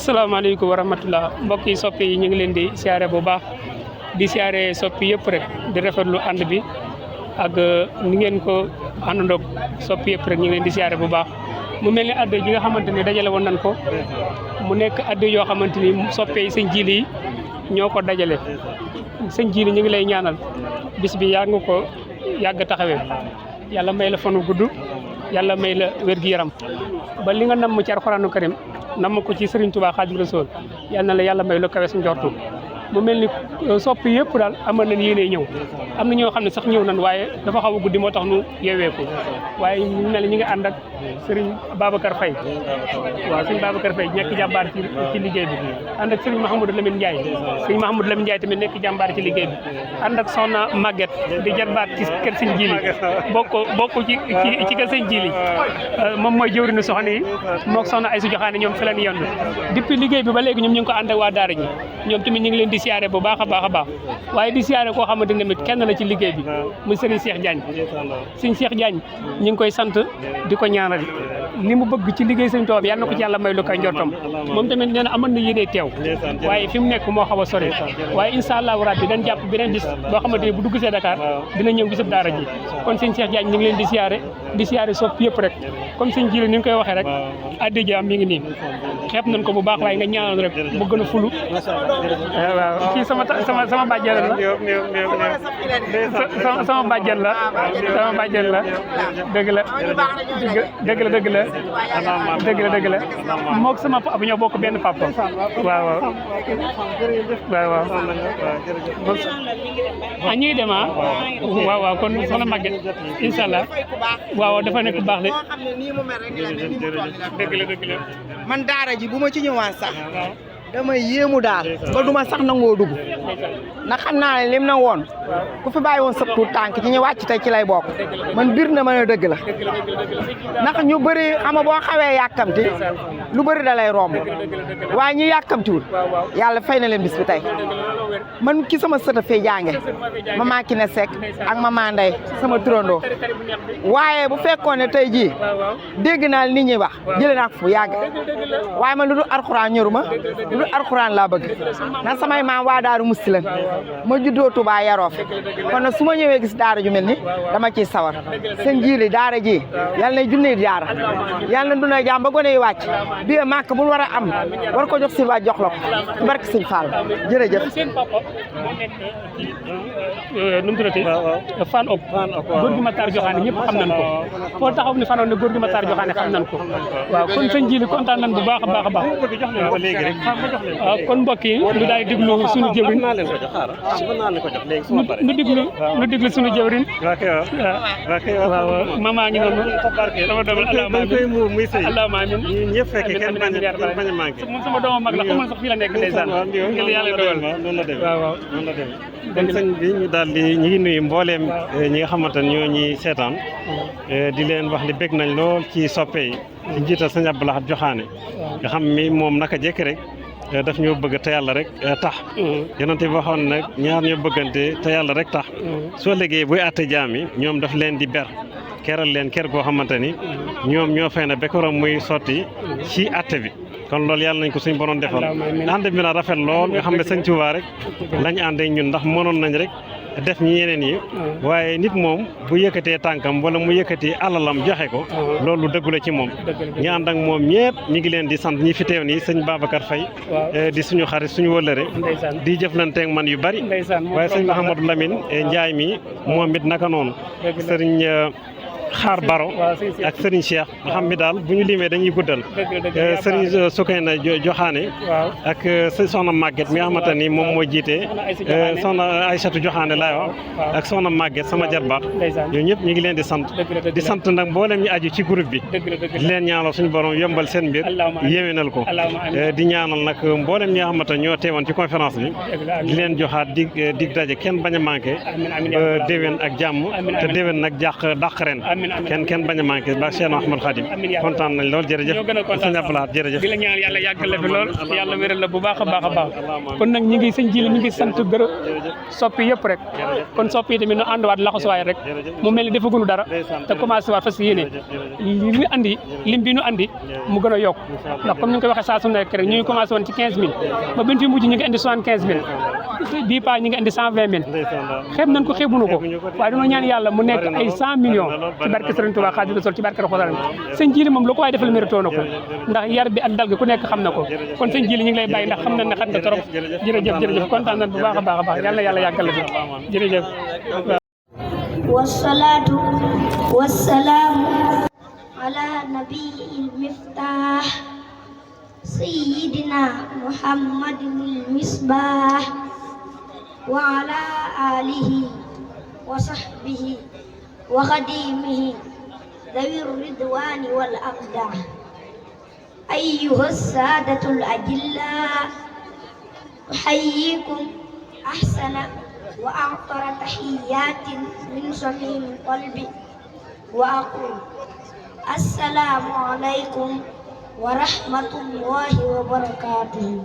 asalaamaaleykum wa rahmatulah mbokk yi soppi yi ñu ngi leen di siyaare bu baax di siyaare soppi yëpp rek di rafetlu ànd bi ak ni ngeen ko àndandoog soppi yëpp rek ñu ngi leen di siyaare bu baax mu mel ni adde ji nga xamante ni dajale woon nañ ko mu nekk adde yoo xamante ni soppee yi sëñ Jili yi ñoo ko dajale sëñ Jili ñu ngi lay ñaanal bis bi yaa nga ko yàgg taxawee yàlla may la fanu gudd yàlla may la wér-gi-yaram ba li nga namm ci Alxuraanu Karim namm ko ci Serigne Touba Xaadimu Rasuul yal na la yàlla may lu kawe sa njortu mu mel ni soppi yëpp daal amoon nañ yéene ñëw am na ñoo xam ne sax ñëw nañ waaye dafa xaw a guddi moo tax nu yeeweeku waaye ñu mel ni ñu ngi ànd ak Serigne Babacar Faye waaw Serigne Babacar Faye nekk jàmbaar ci liggéey bi ànd ak Serigne Mahamadou Lamine Ndiaye Serigne Mahamadou Lamine Ndiaye tamit nekk jàmbaar ci liggéey bi ànd ak Soxna Maguette di jarbaat ci kër Sëñ Jili bokk ci kër Sëñ Jili moom mooy jëwriñu soxna yi mook Soxna Aysu Joxaane ñoom fi leen yendu depuis liggéey bi ba léegi ñoom ñu ngi ko ànd ak waa daara ji ñoom tamit ñu ngi leen di siyaare bu baax a baax waaye di siyaare koo xamante ne tamit kenn la ci liggéey bi muy Serigne Cheikh Diagne Serigne Cheikh Diagne ñu ngi koy sant di ko ñaanal li mu bëgg ci liggéey Serigne Touba yàlla na ko ci yàlla may lu koy njortam moom tamit nee na amoon na yéene teew waaye fi mu nekk moo xaw a sori waaye incha allahu rabbi dañ jàpp beneen bis boo xamante ne bu dugg see Dakar dina ñëw bisub daara ji kon Serigne Cheikh Diagne ñu ngi leen di siyaare sopp yëpp rek comme Serigne Jili ni nga koy waxee rek addi jaam mi ngi nii xeeb nañ ko bu baax waaye nga ñaanal rek mu gën a fulu waaw kii sama bàjjen la sama bàjjen la dëgg la mook sama papa ñoo bokk benn papa waaw a ñuy dem waaw kon soxna Maguette incha allah waaw dafa nekk baax de dëgg la man daara ji bu ma ci ñëwaan sax dama yéemu daal ba duma sax nangoo dugg ndax xam naa ne lim na woon ku fi bàyyi woon sa tuut tànk ci ñu wàcc tey ci lay bokk man biir na ma ne dëgg la ndax ñu bëri xam nga boo xawee yàkkamti lu bëri da lay romb waaye ñu yàkkamtiwul yàlla fay na leen bis bi tey man ki sama sët a fee jànge Mama Kine Seck ak Mama Ndey sama turandoo waaye bu fekkoon ne tey jii dégg naa nit ñi wax jëlee naa ko fu yàgg waaye man lu dul alxuraan ñoruma lu alxuraan laa bëgg ndax samay maam waa Daaru Musti lan ma juddoo Touba yaroo fi kon nag su ma ñëwee gis daara ju mel ni dama ciy sawar Sëñ Jili daara ji yal na junne daara yal na duna jàmm ba gone yi wàcc bi màkk bu war a am war ko jox si waa jox la ko ci barke Sëñ Fall jërëjëf. nu mu tuddati fan op góor gi Matar Joxaane ñëpp xam nañ ko foo taxaw ni fanoon ne góor gi Matar Joxaane xam nañ ko waaw kon Sëñ Jili kontaan nañ bu baax a baax waaw kon mbokk yi ñu daal di déglu suñu jëwriñ nu déglu suñu jëwriñ waaw mama ngi noonu sama doom allahumma amin ñëpp fekk kenn bañ a manqué moom sama doom mag la xamul sax fii la nekk ndeysaan ngir yàlla dogal noonu la dem waaw noonu la dem kon sëñ bi ñu daal di ñu ngi nuyu mbooleem ñi nga xamante ne ñoo ñuy seetaan di leen wax ni bég nañ lool ci soppe yi ci njiital sëñ Abdou Lahad Joxaane nga xam mi moom naka jekk rek daf ñoo bëgg te yàlla rek tax yonente bi waxoon nag ñaar ñoo bëggante te yàlla rek tax soo léegi buy àtte jaam yi ñoom daf leen di ber keral leen ker goo xamante ni ñoom ñoo fay na bekkoram muy sotti ci àtte bi kon loolu yàlla nañ ko suñ borom defal ànd bi na rafet lool nga xam ne sëñ Tuubaa rek lañ ànd ak ñun ndax mënoon nañ rek def ñi yeneen yi waaye nit moom bu yëkkatee tànkam wala mu yëkkatee alalam joxe ko loolu dëggu la ci moom ñi ànd ak moom ñëpp ñi ngi leen di sant ñi fi teew nii sëñ Babacar Faye di suñu xarit suñu wëllëre di jëflanteeg man yu bari waaye sëñ Mouhamadou Lamine Ndiaye mi moom it naka noonu sëriñ Xaar Baro ak Serigne Cheikh nga xam mi daal bu ñu limee dañuy guddal Serigne Soukeyna Joxaane ak soxna Maguette mi nga xamante ni moom moo jiite soxna Aïssatou Joxaane laay wax ak soxna Maguette sama jarbaat ñoo ñëpp ñu ngi leen di sant nag mboolem ñu aju ci groupe bi di leen ñaanal suñu borom yombal seen mbir yéwénal ko di ñaanal nag mboolem ñi nga xamante ñoo teewoon ci conférence bi di leen joxaat dig daje kenn bañ a manqué déwén ak jàmm te déwén nag dàq ren amiin amiin kenn bañ a manqué ba Cheikh Ahmadou Khadim amiin yaa kontaan nañ lool jërëjëf ñoo gën a kontaan sëñ Abdou Lahad jërëjëf di la ñaan yàlla yàggal la fi lool yàlla wéral la bu baax a baax a baax kon nag ñi ngi sëñ Jili mi ngi sant gërëm soppi yëpp rek kon soppi tamit nu ànd waat laxasuwaay rek mu mel ni defaguñu dara te commencé waat fas yéene li ñu andi lim bi ñu andi mu gën a yokk ndax comme ni nga ko waxee saa su nekk rek ñu ngi commencé woon ci 15000 ba bin fi mujj ñu ngi andi 75000 bii paa ñu ngi andi 120000 xeeb nañ ko xeebuñu ko waaye dañoo ñaan yàlla mu nekk ay 100 millions ci barke Serigne Touba Xaadimu Rasuul ci barke Alxuraan sëñ Jili moom lu ko waay defal mérito na ko ndax yar bi ak dal gi ku nekk xam na ko kon sëñ Jili ñu ngi lay bàyyi ndax xam nañ ne xat nga trop jërëjëf kontaan nañ bu baax a baax a baax yàlla na yàlla yàggal la fi jërëjëf والصلاة والسلام على نبي المفتاح سيدنا محمد المصباح وعلى آله وصحبه وخديمه ذوي الرضوان والأقدار أيها السادة الأجلاء أحييكم أحسن وأعطر تحيات من صميم قلبي وأقول السلام عليكم ورحمة الله وبركاته.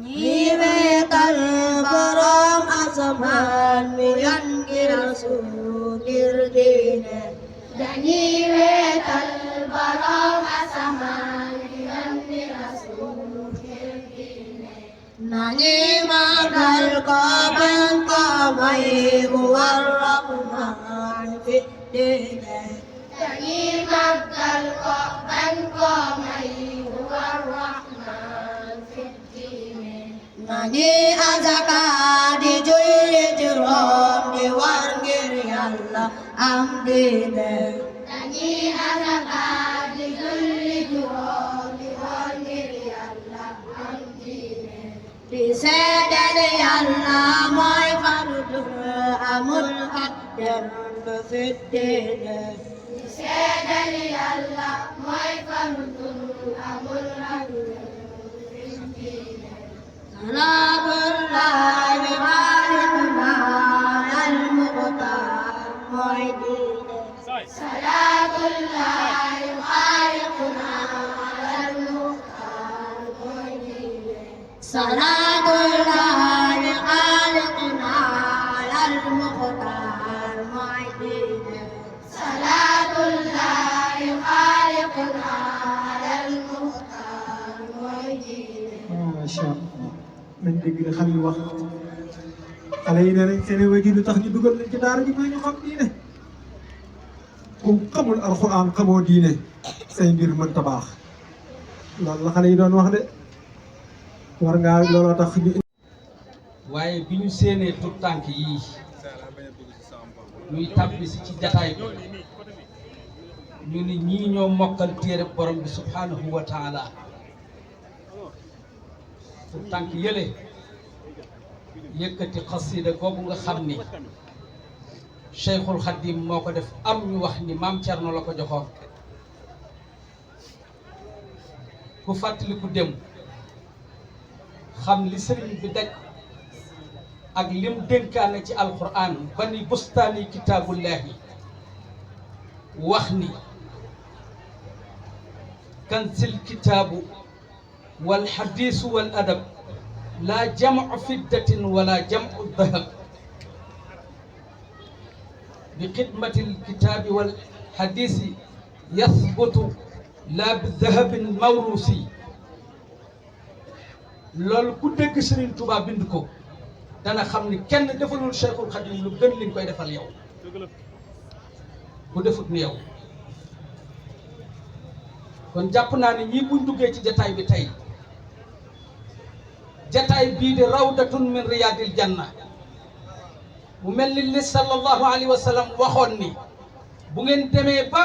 Nyiwekal barom asaman miyangir sudir dine. Nyiwekal barom asaman miyangir sudir dine. Nani magal kaban kamai warahman fit dine. Nani magal kaban kamai warahman fit dine. Nani azaka di julli jurom di warngir yalla am dine. Nani azaka di julli jurom di warngir yalla am dine. Di sedane yalla moy fardu amul haddar fit dine. Di sedane yalla moy fardu amul haddar. سلام الله خالقنا المختار معيدين. سلام الله خالقنا المختار معيدين. سلام الله خالقنا المختار معيدين. سلام الله خالقنا المختار معيدين. ما شاء الله nañ dégg ne xale yi wax xale yi ne nañ seen waajur lu tax ñu dugal leen ci daara ji mooy ñu xam diine ku xamul alxuraan xamoo diine say mbir mën ta baax loolu la xale yi doon wax de war ngaa looloo tax ñu waaye bi ñu séenee tut tànk yii ñuy tàbbi si ci jataay bi ñu ni ñii ñoo mokkal téere borom bi subhanahu wa taala tut tànk yële yëkkati xasida googu nga xam ni Cheikhul Khadim moo ko def am ñu wax ni maam Thierno la ko joxoon ku fàttaliku dem xam li sëriñ bi daj ak lim dénkaane ci alquran ba ni bustaani kitaabullahi wax ni kansil kitaabu wal hadiisu wal adab laa jamcu fiddatin wala jamcu dahab bi xidmati lkitaabi wal hadiisi yathbutu laa bi dahabin mawruusi loolu ku dégg Serigne Touba bind ko dana xam ni kenn defalul Cheikhul Khadim lu gën liñ koy defal yow ku defut ni yow kon jàpp naa ni ñii buñ duggee ci jataay bi tey jataay bii di rawdatun min riyadil janna mu mel ni li sallallahu alayhi wa sallam waxoon ni bu ngeen demee ba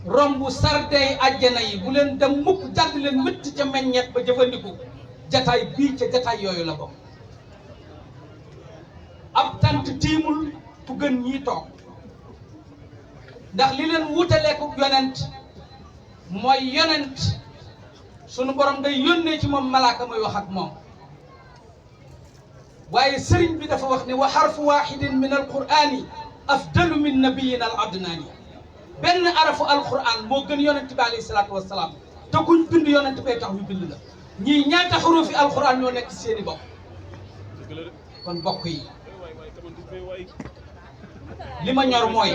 romb sardey àjjana yi bu leen dem mukk jàdd leen mëtt ca meññeet ba jëfandiku jataay bii ca jataay yooyu la bokk tant tiimul ku gën ñii toog ndax li leen wutaleeku yonent mooy yonent sunu borom day yónnee ci moom malaaka muy wax ak moom waaye sëriñ bi dafa wax ne wa xarfu waxidin min alqurani afdalu min nabiyin al adnani benn arafu alquran moo gën yonent bi alayhi salaatu wasalaam te kuñ bind yonent bee tax ñu bind la ñii ñaata xurufi alquran ñoo nekk seeni bopp kon bokk yi li ma ñor mooy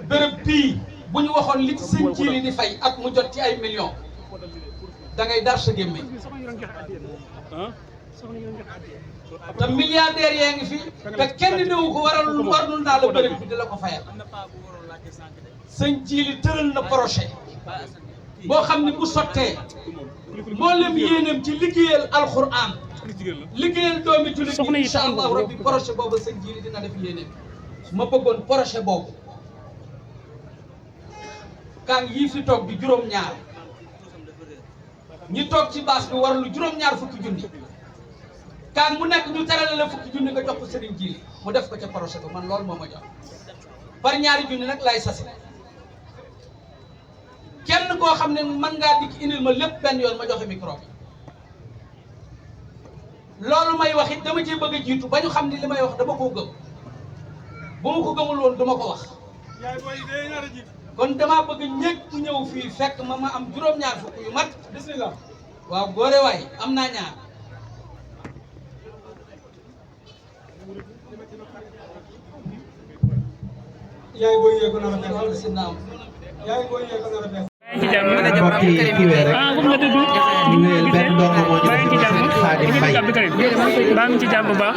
bërëb bii bu ñu waxoon li ci sëñ Jili di fay at mu jot ci ay millions da ngay dar sa gémmiñ te milliardaires yaa ngi fi te kenn néew ko warul naa la bërëb bi di la ko fayal sëñ Jili tëral na projet boo xam ne bu sottee mboolem yéenam ci liggéeyal alxuraan liggéeyal doomi jullit yi incha allahu rabbi projet boobu sëñ Jili dina def yéenam ma bëggoon projet boobu kan yii fi toog di juróom-ñaar ñi toog ci baas bi war lu juróom-ñaar fukki junni kan mu nekk ñu terale la fukki junni nga jox ko Serigne Jili mu def ko ca projet ba man loolu moo ma jox par ñaari junni nag lay sasi kenn koo xam ne mën ngaa dikk indil ma lépp benn yoon ma joxe micro bi loolu may wax it dama cee bëgg a jiitu ba ñu xam ni li may wax dama koo gëm bu ma ko gëmul woon duma ko wax kon dama bëgg ñëpp ñëw fii fekk ma am juróom-ñaar fukk yu mat bismillah waaw góore waay am naa ñaar yaay booy yee ko nar a def wala si naam yaay booy yee ko nar a def mbokk yi kiiwee rek ñu wéyal benn ndongo moo ñu def ci seen Xaadim Mbay baa ngi ci jàmm bu baax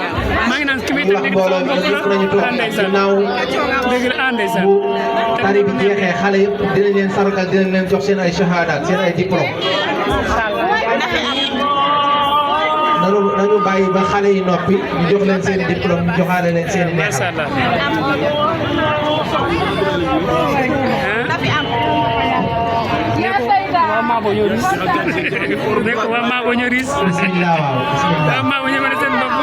maa ngi naan ki muy wax mbooloo mi yëpp nañu toog ginnaaw bu tari bi jeexee xale yëpp dinañ leen sargal dinañ leen jox seen ay shahadaat seen ay diplôme nañu bàyyi ba xale yi noppi ñu jox leen seen diplôme ñu joxaale leen seen neexal Mabo Ñoris nekk waa Mabo Ñoris bismillah waa Mabo ñu mën seen bopp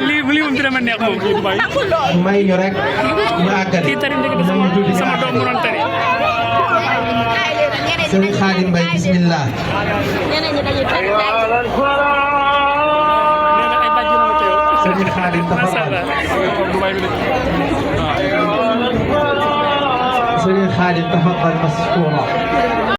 lii moom dina ma neex moom may ñu rek ñu àggale kii tari ndek sama doom mu doon tari Sëriñ Xaadim Mbay bismillah Sëriñ Xaadim tafadal Sëriñ Xaadim tafadal maskuura